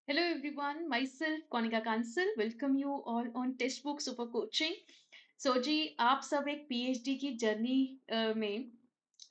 Hello everyone, myself Konika Kansal welcome you all on Textbook Super Coaching. So जी आप सब एक PhD की journey में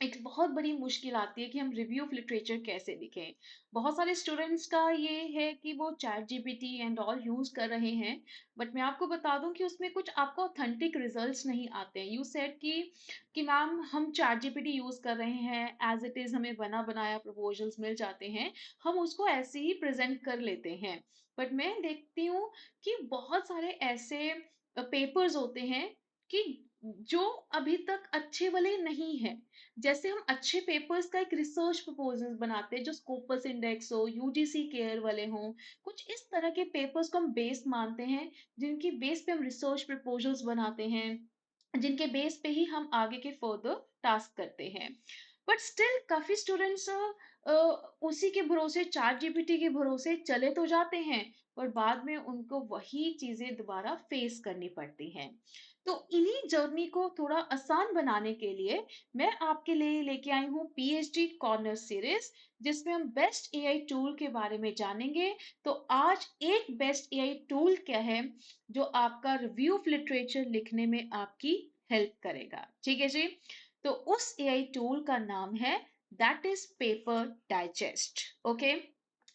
एक बहुत बड़ी मुश्किल आती है कि हम रिव्यू ऑफ लिटरेचर कैसे लिखें। बहुत सारे स्टूडेंट्स का ये है कि वो chat GPT and all use कर रहे हैं, बट मैं आपको बता दूं कि उसमें कुछ आपको ऑथेंटिक रिजल्ट्स नहीं आते हैं। यू सेड कि मैम हम चैट जीपीटी यूज कर रहे हैं, एज इट इज हमें बना बनाया प्रपोजल्स मिल जाते हैं, हम उसको ऐसे ही प्रेजेंट कर लेते हैं। बट मैं देखती हूँ कि बहुत सारे ऐसे पेपर्स होते हैं कि जो अभी तक अच्छे वाले नहीं है। जैसे हम अच्छे पेपर्स का एक रिसर्च प्रपोजल बनाते हैं जो स्कोपस इंडेक्स हो, यूजीसी केयर वाले हों, कुछ इस तरह के पेपर्स को हम बेस मानते हैं, जिनकी बेस पे हम रिसर्च प्रपोजल्स बनाते हैं, जिनके बेस पे ही हम आगे के फर्दर टास्क करते हैं। बट स्टिल काफी स्टूडेंट्स उसी के भरोसे, चैट जीपीटी के भरोसे चले तो जाते हैं, पर बाद में उनको वही चीजें दोबारा फेस करनी पड़ती हैं। तो इन्हीं जर्नी को थोड़ा आसान बनाने के लिए मैं आपके लिए लेके आई हूँ पीएचडी कॉर्नर सीरीज, जिसमें हम बेस्ट एआई टूल के बारे में जानेंगे। तो आज एक बेस्ट एआई टूल क्या है जो आपका रिव्यू ऑफ लिटरेचर लिखने में आपकी हेल्प करेगा, ठीक है जी। तो उस एआई टूल का नाम है that is paper digest. Okay,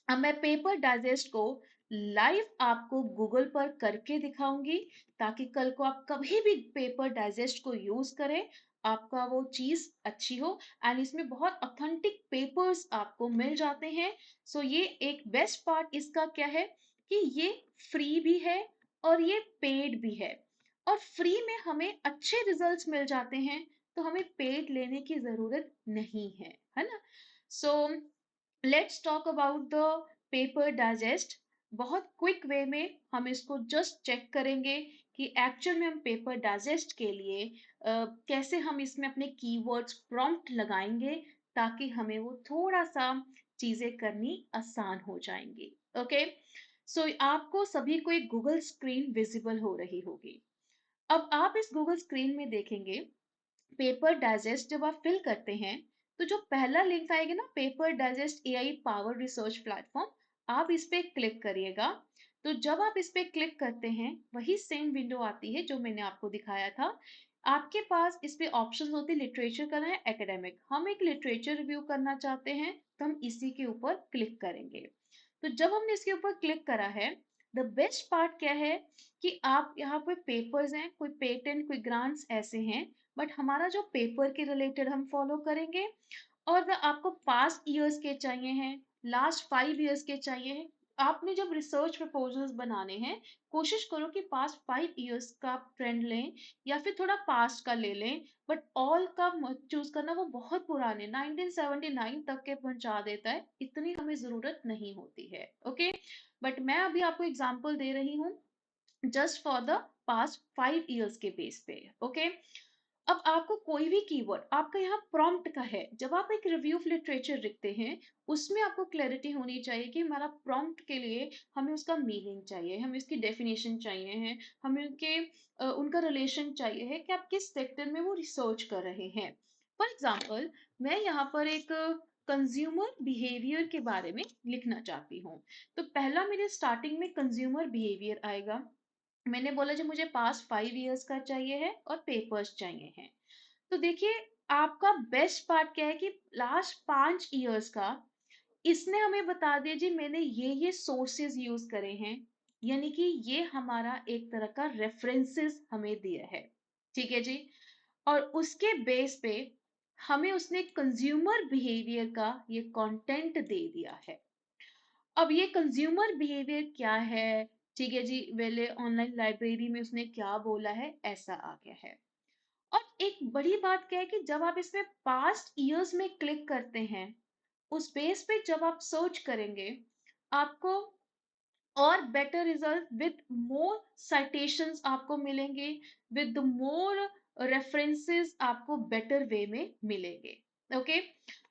अब मैं पेपर डाइजेस्ट को लाइव आपको गूगल पर करके दिखाऊंगी, ताकि कल को आप कभी भी पेपर डाइजेस्ट को यूज करें, आपका वो चीज अच्छी हो। एंड इसमें बहुत ऑथेंटिक पेपर्स आपको मिल जाते हैं। सो ये एक बेस्ट पार्ट इसका क्या है कि ये फ्री भी है और ये पेड भी है, और फ्री में हमें अच्छे रिजल्ट्स मिल जाते हैं, तो हमें पेड लेने की जरूरत नहीं है ना। So let's talk about the paper digest. बहुत क्विक वे में हम इसको जस्ट चेक करेंगे कि एक्चुअल में हम पेपर डाइजेस्ट के लिए कैसे हम इसमें अपने कीवर्ड्स प्रॉम्प्ट लगाएंगे, ताकि हमें वो थोड़ा सा चीजें करनी आसान हो जाएंगी। ओके, सो आपको सभी को एक गूगल स्क्रीन विजिबल हो रही होगी। अब आप इस गूगल स्क्रीन में देखेंगे पेपर डाइजेस्ट। जब आप फिल करते हैं तो जो पहला लिंक आएगा ना, paper digest AI power research platform, आप इस पे क्लिक करिएगा। तो जब आप इस पे क्लिक करते हैं वही सेम विंडो आती है जो मैंने आपको दिखाया था। आपके पास इस पे ऑप्शंस होते हैं, लिटरेचर करना है, एकेडमिक। हम एक लिटरेचर रिव्यू करना चाहते हैं तो हम इसी के ऊपर क्लिक करेंगे। तो जब हमने इसके ऊपर क्लिक करा है, द बेस्ट पार्ट क्या है कि आप यहाँ पे पेपर्स हैं, कोई पेटेंट, कोई ग्रांट्स ऐसे हैं, बट हमारा जो पेपर के रिलेटेड हम फॉलो करेंगे। और अगर आपको पास्ट ईयर्स के चाहिए हैं, लास्ट 5 ईयर्स के चाहिए हैं, आपने जब रिसर्च प्रपोजल्स बनाने हैं, कोशिश करो कि पास्ट 5 ईयर्स का ट्रेंड लें, या फिर थोड़ा पास्ट का ले लें। बट ऑल का मत चूज करना, वो बहुत पुराने 1979 तक के पहुंचा देता है, इतनी हमें जरूरत नहीं होती है। ओके, बट मैं अभी आपको एग्जांपल दे रही हूँ just for the past 5 years के बेस पे। ओके, अब आपको कोई भी कीवर्ड, आपका यहाँ प्रॉम्प्ट का है, जब आप एक रिव्यू ऑफ लिटरेचर लिखते हैं, उसमें आपको क्लैरिटी होनी चाहिए कि हमारा प्रॉम्प्ट के लिए हमें उसका मीनिंग चाहिए, हमें उसकी डेफिनेशन चाहिए है, हमें उनका रिलेशन चाहिए है कि आप किस सेक्टर में वो रिसर्च कर रहे हैं। फॉर एग्जाम्पल, मैं यहाँ पर एक कंज्यूमर बिहेवियर के बारे में लिखना चाहती हूँ। तो पहला मेरे स्टार्टिंग में कंज्यूमर बिहेवियर आएगा। मैंने बोला जो मुझे पास्ट 5 ईयर्स का चाहिए है और पेपर्स चाहिए हैं। तो देखिए, आपका बेस्ट पार्ट क्या है कि लास्ट 5 ईयर्स का इसने हमें बता दिया जी, मैंने ये सोर्सेज यूज करे हैं, यानी कि ये हमारा एक तरह का रेफरेंसेस हमें दिया है, ठीक है जी। और उसके बेस पे हमें उसने कंज्यूमर बिहेवियर का ये कंटेंट दे दिया है। अब ये कंज्यूमर बिहेवियर क्या है, ठीक है जी, वेले ऑनलाइन लाइब्रेरी में उसने क्या बोला है, ऐसा आ गया है। और एक बड़ी बात क्या है कि जब आप इसमें पास्ट ईयर्स में क्लिक करते हैं, उस बेस पे जब आप सर्च करेंगे, आपको और better result with more citations आपको मिलेंगे, विद मोर रेफरेंसेस आपको बेटर वे में मिलेंगे। ओके,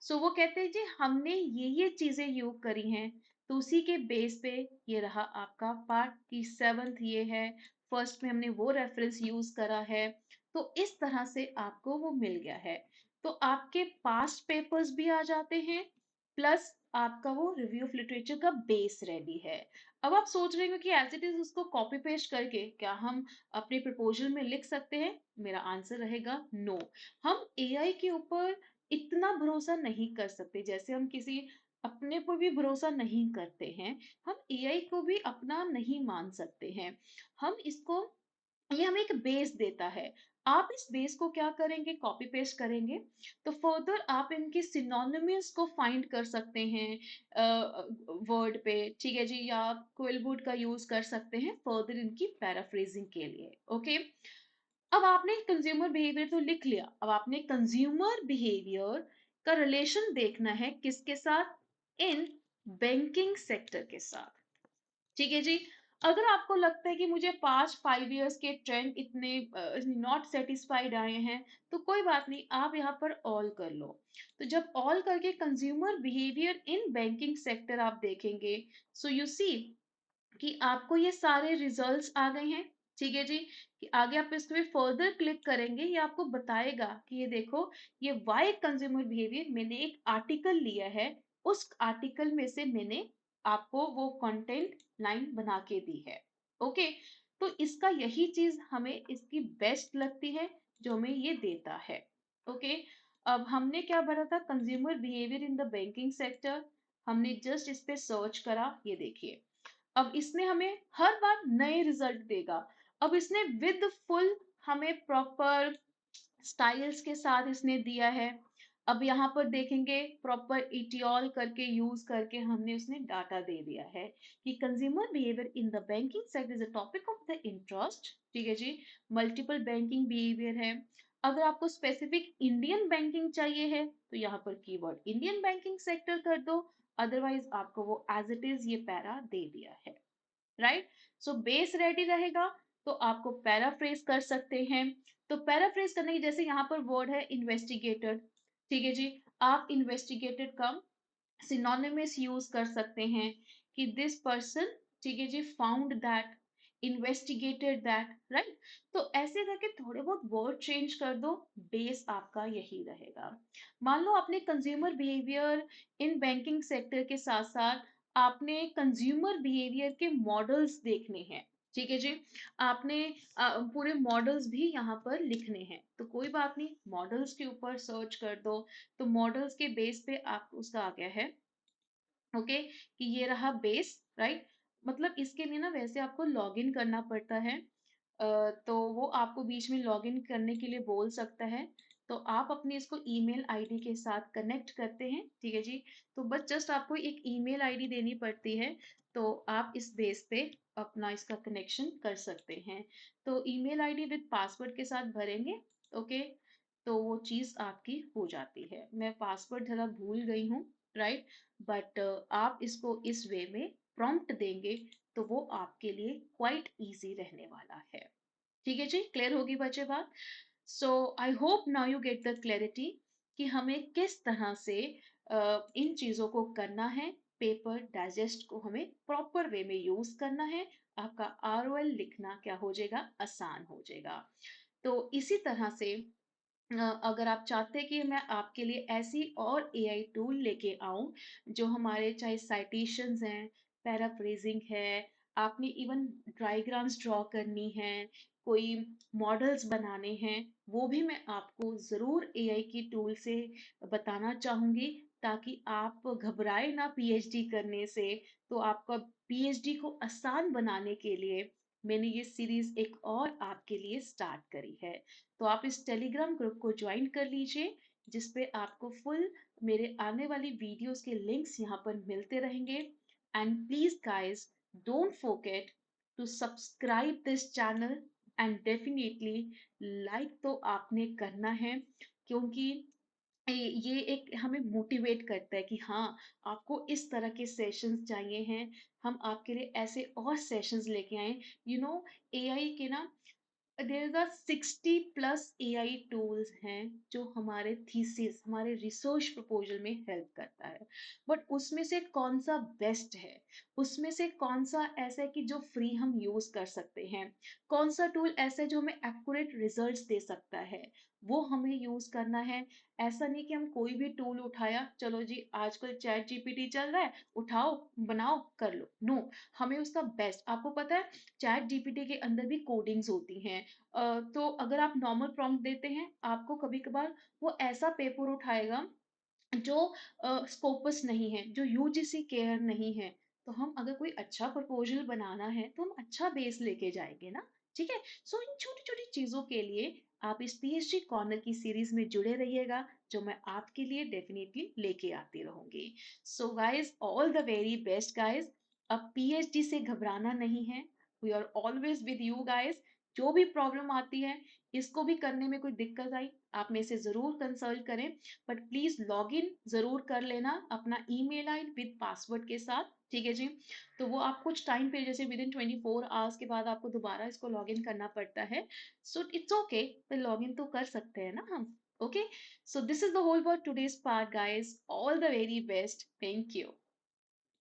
सो वो कहते हैं जी हमने ये चीजें यूज करी हैं, तो उसी के बेस पे ये रहा आपका पार्ट की सेवंथ ये है, फर्स्ट में हमने वो रेफरेंस यूज करा है। तो इस तरह से आपको वो मिल गया है। तो आपके पास्ट पेपर्स भी आ जाते हैं, प्लस आपका वो रिव्यू ऑफ लिटरेचर का बेस रेडी है। अब आप सोच रहे हो कि एज इट इज उसको कॉपी पेस्ट करके क्या हम अपने प्रपोजल में लिख सकते हैं? मेरा आंसर रहेगा नो। हम एआई के ऊपर इतना भरोसा नहीं कर सकते जैसे हम किसी अपने पर भी भरोसा नहीं करते हैं। हम एआई को भी अपना नहीं मान सकते हैं। हम इसको, ये हमें एक बेस देता है। आप इस बेस को क्या करेंगे? कॉपी पेस्ट करेंगे। तो फर्दर आप इनके सिनोनिम्स को फाइंड कर सकते हैं वर्ड पे, ठीक है जी, या आप क्विलबुट का यूज कर सकते हैं फर्दर इनकी पैराफ्रेजिंग के लिए। ओके, अब आपने कंज्यूमर बिहेवियर तो लिख लिया, अब आपने कंज्यूमर बिहेवियर का रिलेशन देखना है किसके साथ? इन बैंकिंग सेक्टर के साथ। ठीक है जी। अगर आपको लगता है कि मुझे पास्ट 5 इयर्स के ट्रेंड इतने नॉट सेटिस्फाइड आए हैं, तो कोई बात नहीं, आप यहाँ पर ऑल कर लो। तो जब ऑल करके consumer behaviour in banking sector आप देखेंगे, सो यू सी कि आपको ये सारे रिजल्ट्स आ गए हैं। ठीक है जी, कि आगे आप इस पे फर्दर क्लिक करेंगे, ये आपको बताएगा कि ये देखो, ये वाई कंज्यूमर बिहेवियर, मैंने एक आर्टिकल लिया है, उस आर्टिकल में से मैंने आपको वो कंटेंट लाइन बना के दी है। ओके, तो इसका यही चीज हमें इसकी बेस्ट लगती है जो हमें ये देता है। ओके, अब हमने क्या भरा था? Consumer behaviour in the banking sector. हमने जस्ट इस पे सर्च करा, ये देखिए, अब इसने हमें हर बार नए रिजल्ट देगा। अब इसने विद फुल हमें प्रॉपर स्टाइल्स के साथ इसने दिया है। अब यहाँ पर देखेंगे प्रॉपर इटियोल करके यूज करके हमने उसने डाटा दे दिया है कि consumer behaviour in the banking sector is a topic of the interest. ठीक है जी, मल्टीपल बैंकिंग बिहेवियर है। अगर आपको स्पेसिफिक इंडियन बैंकिंग चाहिए है तो यहाँ पर कीवर्ड इंडियन बैंकिंग सेक्टर कर दो, अदरवाइज आपको वो एज इट इज ये पैरा दे दिया है। राइट, सो बेस रेडी रहेगा तो आपको पैराफ्रेज कर सकते हैं। तो पैराफ्रेज करने की, जैसे यहाँ पर वर्ड है इन्वेस्टिगेटेड, ठीक है जी, आप इन्वेस्टिगेटेड का सिनोनिमस यूज कर सकते हैं कि दिस पर्सन, ठीक है जी, found that, investigated that, right. तो ऐसे करके थोड़े बहुत वर्ड चेंज कर दो, बेस आपका यही रहेगा। मान लो आपने consumer behaviour in banking sector के साथ साथ आपने कंज्यूमर बिहेवियर के मॉडल्स देखने हैं। ठीक है जी, आपने पूरे मॉडल्स भी यहाँ पर लिखने हैं, तो कोई बात नहीं, मॉडल्स के ऊपर सर्च कर दो। तो मॉडल्स के बेस पे आप उसका आ गया है। ओके, कि ये रहा बेस, राइट। मतलब इसके लिए ना वैसे आपको लॉगिन करना पड़ता है, तो वो आपको बीच में लॉगिन करने के लिए बोल सकता है। तो आप अपनी इसको ईमेल आईडी के साथ कनेक्ट करते हैं, ठीक है जी। तो बस जस्ट आपको एक ईमेल आईडी देनी पड़ती है, तो आप इस बेस पे अपना इसका कनेक्शन कर सकते हैं। तो ईमेल आईडी विद पासवर्ड के साथ भरेंगे। ओके, तो वो चीज़ आपकी हो जाती है। मैं पासवर्ड जरा भूल गई हूँ, राइट, बट आप इसको इस वे में प्रॉम्प्ट देंगे तो वो आपके लिए क्वाइट इजी रहने वाला है। ठीक है जी, क्लियर होगी बच्चे बात? So I hope now you get the clarity कि हमें किस तरह से इन चीज़ों को करना है। पेपर डाइजेस्ट को हमें प्रॉपर वे में यूज करना है, आपका आरओएल लिखना क्या हो जाएगा? आसान हो जाएगा। तो इसी तरह से अगर आप चाहते हैं कि मैं आपके लिए ऐसी और एआई टूल लेके आऊं जो हमारे, चाहे साइटेशंस हैं, पैराफ्रेजिंग है, आपने इवन डायग्राम्स ड्रॉ करनी है, कोई मॉडल्स बनाने हैं, वो भी मैं आपको ज़रूर एआई की टूल से बताना चाहूँगी, ताकि आप घबराए ना पीएचडी करने से। तो आपका पीएचडी को आसान बनाने के लिए मैंने ये सीरीज एक और आपके लिए स्टार्ट करी है। तो आप इस टेलीग्राम ग्रुप को ज्वाइन कर लीजिए, जिसपे आपको फुल मेरे आने वाली वीडियोस के लिंक्स यहाँ पर मिलते रहेंगे। And please guys, don't forget to subscribe this channel, and definitely like तो आपने करना है, क्योंकि ये एक हमें मोटिवेट करता है कि हाँ, आपको इस तरह के सेशंस चाहिए हैं, हम आपके लिए ऐसे और सेशंस लेके आए। यू नो, एआई के ना there is a 60 plus AI tools हैं जो हमारे थीसिस, हमारे रिसर्च प्रपोजल में हेल्प करता है, बट उसमें से कौन सा बेस्ट है, उसमें से कौन सा ऐसा है कि जो फ्री हम यूज कर सकते हैं, कौन सा टूल ऐसा है जो हमें एक्यूरेट रिजल्ट्स दे सकता है, वो हमें यूज करना है। ऐसा नहीं कि हम कोई भी टूल उठाया, चलो जी आजकल चैट जीपीटी चल रहा है, उठाओ बनाओ कर लो, नो, हमें उसका बेस्ट, आपको पता है चैट जीपीटी के अंदर भी कोडिंग्स होती हैं। तो अगर आप नॉर्मल प्रॉम्प्ट देते हैं, आपको कभी कभार वो ऐसा पेपर उठाएगा जो स्कोपस नहीं है, जो यूजीसी केयर नहीं है। तो हम अगर कोई अच्छा प्रपोजल बनाना है तो हम अच्छा बेस लेके जाएंगे ना। ठीक है। सो इन छोटी छोटी चीजों के लिए आप इस पीएचडी कॉर्नर की सीरीज में जुड़े रहिएगा, जो मैं आपके लिए डेफिनेटली लेके आती रहूंगी। So guys, all the very best guys. अब पीएचडी से घबराना नहीं है, we are always with you guys. जो भी प्रॉब्लम आती है, इसको भी करने में कोई दिक्कत आई, आप मेरे से जरूर कंसल्ट करें, बट प्लीज लॉग इन जरूर कर लेना अपना ईमेल आई विद पासवर्ड के साथ। ठीक है जी। तो वो आप कुछ टाइम पे, जैसे विद इन 24 आवर्स के बाद आपको दोबारा इसको लॉग इन करना पड़ता है। सो इट्स ओके, तो लॉग इन तो कर सकते हैं ना हम। Okay. So this is the whole for today's part guys, all the very best, thank you.